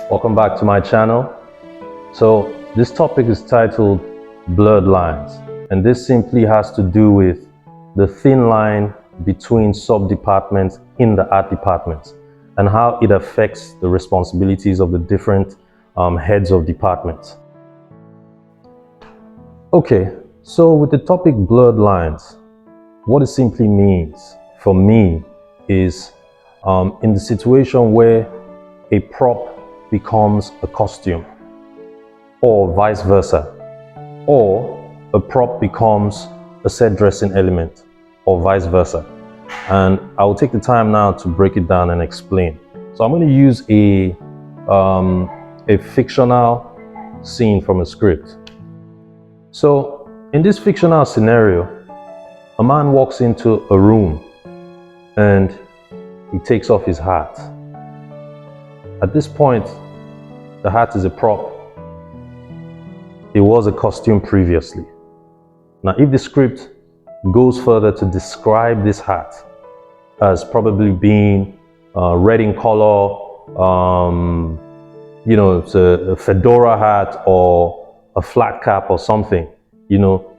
Welcome back to my channel. So this topic is titled blurred lines, and this simply has to do with the thin line between sub-departments in the art department and how it affects the responsibilities of the different heads of departments. Okay, so with the topic blurred lines, what it simply means for me is in the situation where a prop becomes a costume, or vice versa, or a prop becomes a set dressing element, or vice versa. And I will take the time now to break it down and explain. So I'm going to use a fictional scene from a script. So in this fictional scenario, a man walks into a room and he takes off his hat. At this point, the hat is a prop. It was a costume previously. Now, if the script goes further to describe this hat as probably being red in color, it's a fedora hat or a flat cap or something,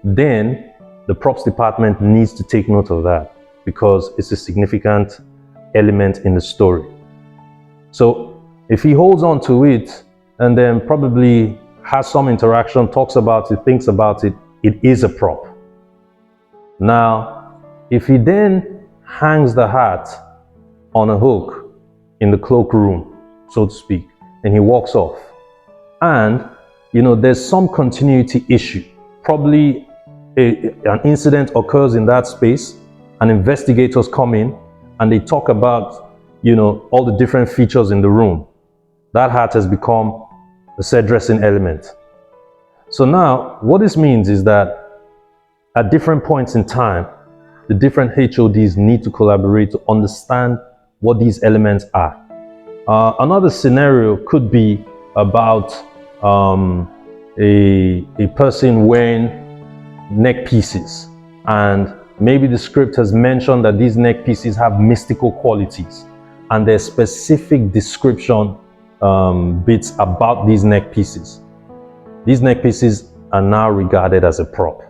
then the props department needs to take note of that because it's a significant element in the story. So if he holds on to it and then probably has some interaction, talks about it, thinks about it, it is a prop. Now, if he then hangs the hat on a hook in the cloakroom, so to speak, and he walks off, and there's some continuity issue, probably an incident occurs in that space, and investigators come in and they talk about all the different features in the room. That hat has become a set dressing element. So now what this means is that at different points in time, the different HODs need to collaborate to understand what these elements are. Another scenario could be about a person wearing neck pieces, and maybe the script has mentioned that these neck pieces have mystical qualities, and there's specific description bits about these neck pieces. These neck pieces are now regarded as a prop.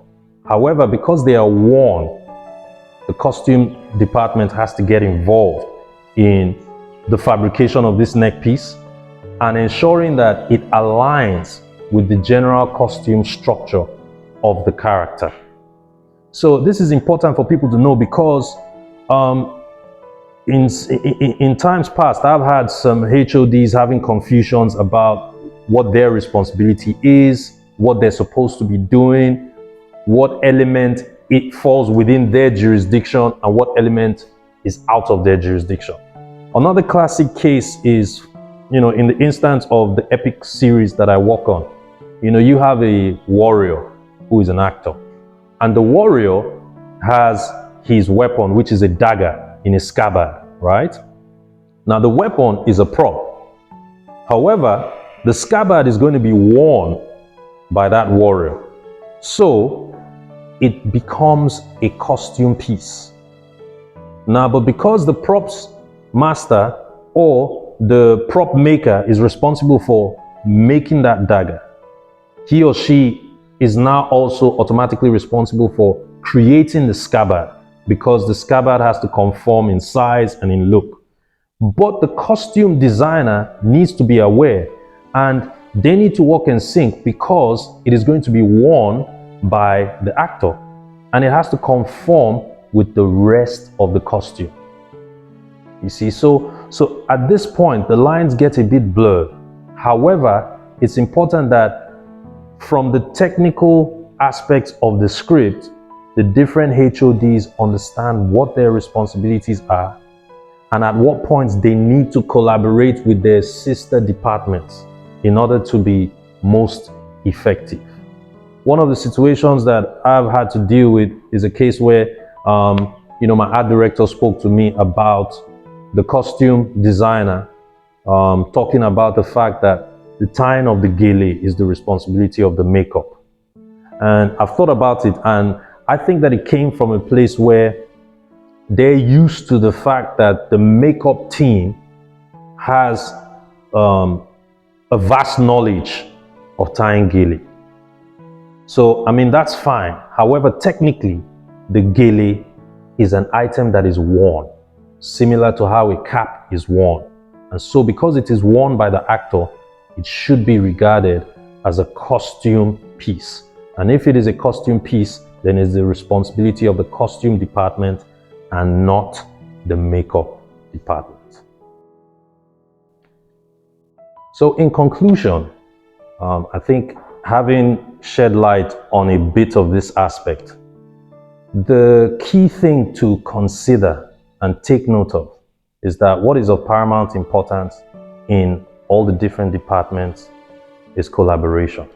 However, because they are worn, the costume department has to get involved in the fabrication of this neck piece and ensuring that it aligns with the general costume structure of the character. So this is important for people to know because in times past, I've had some HODs having confusions about what their responsibility is, what they're supposed to be doing, what element it falls within their jurisdiction, and what element is out of their jurisdiction. Another classic case is, in the instance of the epic series that I work on, you have a warrior who is an actor, and the warrior has his weapon, which is a dagger in a scabbard, right? Now the weapon is a prop. However, the scabbard is going to be worn by that warrior. So it becomes a costume piece. Now, but because the props master or the prop maker is responsible for making that dagger, he or she is now also automatically responsible for creating the scabbard, because the scabbard has to conform in size and in look. But the costume designer needs to be aware, and they need to work in sync because it is going to be worn by the actor and it has to conform with the rest of the costume. You see, so at this point the lines get a bit blurred. However, it's important that from the technical aspects of the script, the different HODs understand what their responsibilities are and at what points they need to collaborate with their sister departments in order to be most effective. One of the situations that I've had to deal with is a case where, my art director spoke to me about the costume designer, talking about the fact that the tying of the gele is the responsibility of the makeup. And I've thought about it, and I think that it came from a place where they're used to the fact that the makeup team has a vast knowledge of tying gele. So, I mean, that's fine. However, technically, the gele is an item that is worn, similar to how a cap is worn. And so, because it is worn by the actor, it should be regarded as a costume piece. And if it is a costume piece, then it's the responsibility of the costume department and not the makeup department. So in conclusion, I think having shed light on a bit of this aspect, the key thing to consider and take note of is that what is of paramount importance in all the different departments is collaboration.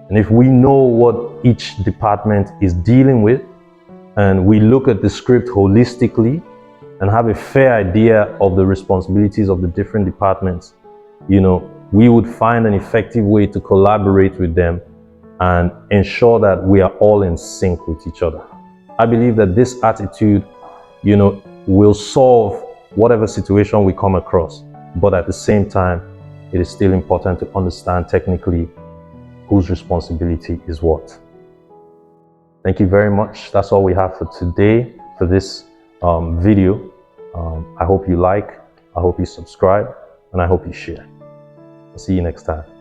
And if we know what each department is dealing with, and we look at the script holistically and have a fair idea of the responsibilities of the different departments, we would find an effective way to collaborate with them and ensure that we are all in sync with each other. I believe that this attitude, will solve whatever situation we come across. But at the same time, it is still important to understand technically whose responsibility is what. Thank you very much. That's all we have for today, for this video. I hope you like, I hope you subscribe, and I hope you share. I'll see you next time.